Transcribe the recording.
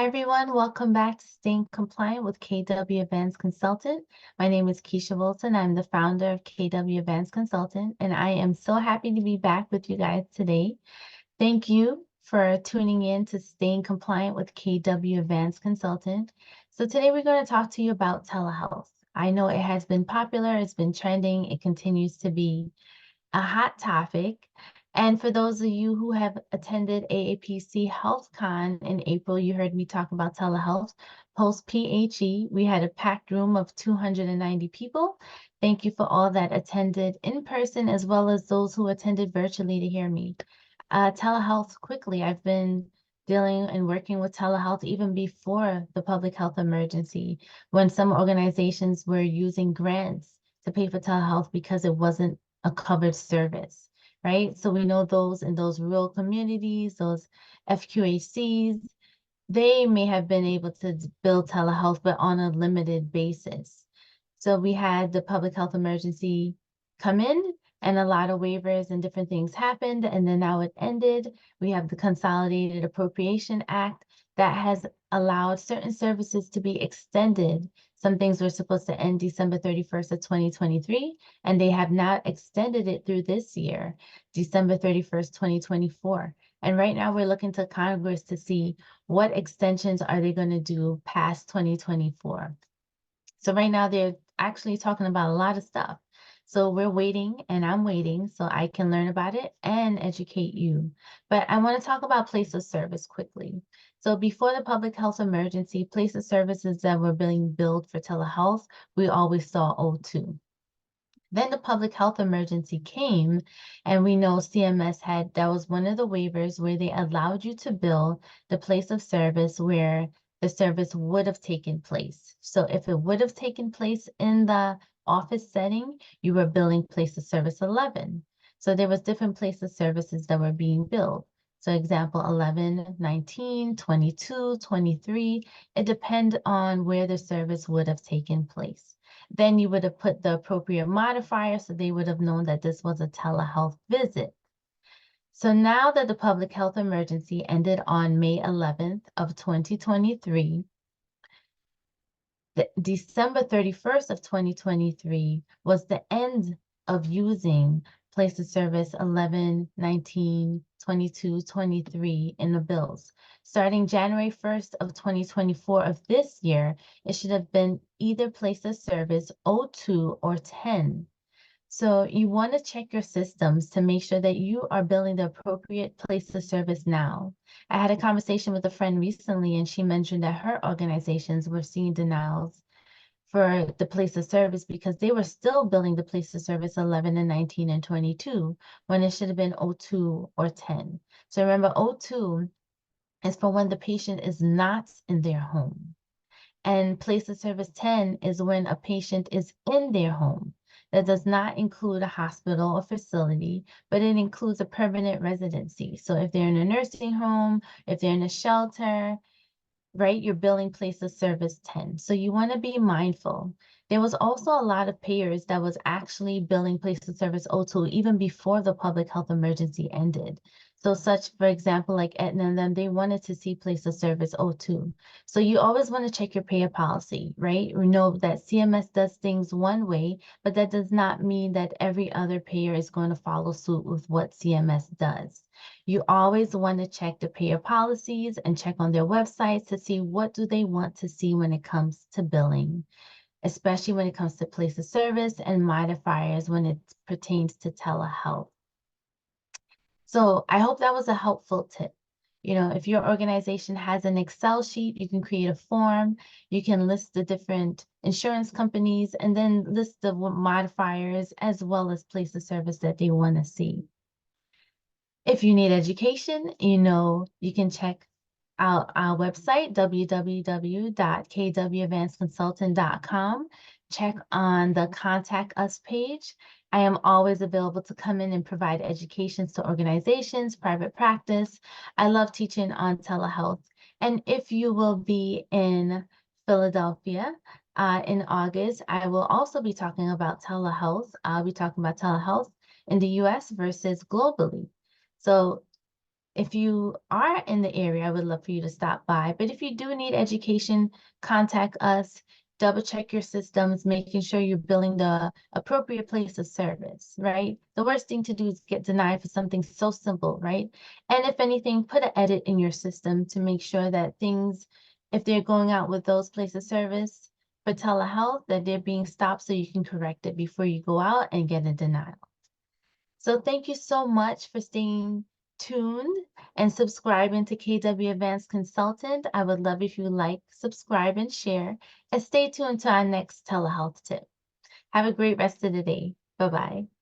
Hi, everyone. Welcome back to Staying Compliant with KW Advanced Consultant. My name is Keisha Wilson. I'm the founder of KW Advanced Consultant, and I am so happy to be back with you guys today. Thank you for tuning in to Staying Compliant with KW Advanced Consultant. So today we're going to talk to you about telehealth. I know it has been popular, it's been trending, it continues to be a hot topic. And for those of you who have attended AAPC HealthCon in April, you heard me talk about telehealth. Post-PHE, we had a packed room of 290 people. Thank you for all that attended in person, as well as those who attended virtually to hear me. Telehealth, quickly, I've been dealing and working with telehealth even before the public health emergency, when some organizations were using grants to pay for telehealth because it wasn't a covered service, right? So we know those in those rural communities, those FQHCs, they may have been able to build telehealth, but on a limited basis. So we had the public health emergency come in, and a lot of waivers and different things happened, and then now it ended. We have the Consolidated Appropriation Act that has allowed certain services to be extended. Some things were supposed to end December 31st of 2023, and they have now extended it through this year, December 31st, 2024. And right now we're looking to Congress to see what extensions are they going to do past 2024. So right now they're actually talking about a lot of stuff. So we're waiting, and I'm waiting so I can learn about it and educate you. But I want to talk about place of service quickly. So before the public health emergency, place of services that were being billed for telehealth, we always saw O2. Then the public health emergency came, and we know CMS had, that was one of the waivers where they allowed you to bill the place of service where the service would have taken place. So if it would have taken place in the office setting, you were billing place of service 11. So there was different place of services that were being billed. So example 11, 19, 22, 23, it depends on where the service would have taken place. Then you would have put the appropriate modifier, so they would have known that this was a telehealth visit. So now that the public health emergency ended on May 11th of 2023, December 31st of 2023 was the end of using place of service 11, 19, 22, 23 in the bills. Starting January 1st of 2024 of this year, it should have been either place of service 02 or 10. So you want to check your systems to make sure that you are billing the appropriate place of service now. I had a conversation with a friend recently, and she mentioned that her organizations were seeing denials for the place of service because they were still billing the place of service 11 and 19 and 22 when it should have been 02 or 10. So remember, 02 is for when the patient is not in their home. And place of service 10 is when a patient is in their home. That does not include a hospital or facility, but it includes a permanent residency. So if they're in a nursing home, if they're in a shelter, right, you're billing place of service 10. So you want to be mindful. There was also a lot of payers that was actually billing place of service 02 even before the public health emergency ended. So such, for example, like Aetna and them, they wanted to see place of service 02. So you always want to check your payer policy, right? We know that CMS does things one way, but that does not mean that every other payer is going to follow suit with what CMS does. You always want to check the payer policies and check on their websites to see what do they want to see when it comes to billing, especially when it comes to place of service and modifiers when it pertains to telehealth. So I hope that was a helpful tip. You know, if your organization has an Excel sheet, you can create a form, you can list the different insurance companies, and then list the modifiers as well as place of service that they want to see. If you need education, you know, you can check out our website, www.kwadvancedconsultant.com. Check on the Contact Us page. I am always available to come in and provide educations to organizations, private practice. I love teaching on telehealth. And if you will be in Philadelphia in August, I will also be talking about telehealth. I'll be talking about telehealth in the US versus globally. So If you are in the area, I would love for you to stop by. But if you do need education, contact us. Double check your systems, making sure you're billing the appropriate place of service, right? The worst thing to do is get denied for something so simple, right? And if anything, put an edit in your system to make sure that things, if they're going out with those place of service for telehealth, that they're being stopped so you can correct it before you go out and get a denial. So thank you so much for staying tuned and subscribing to KW Advanced Consultant. I would love if you like, subscribe, and share. And stay tuned to our next telehealth tip. Have a great rest of the day. Bye-bye.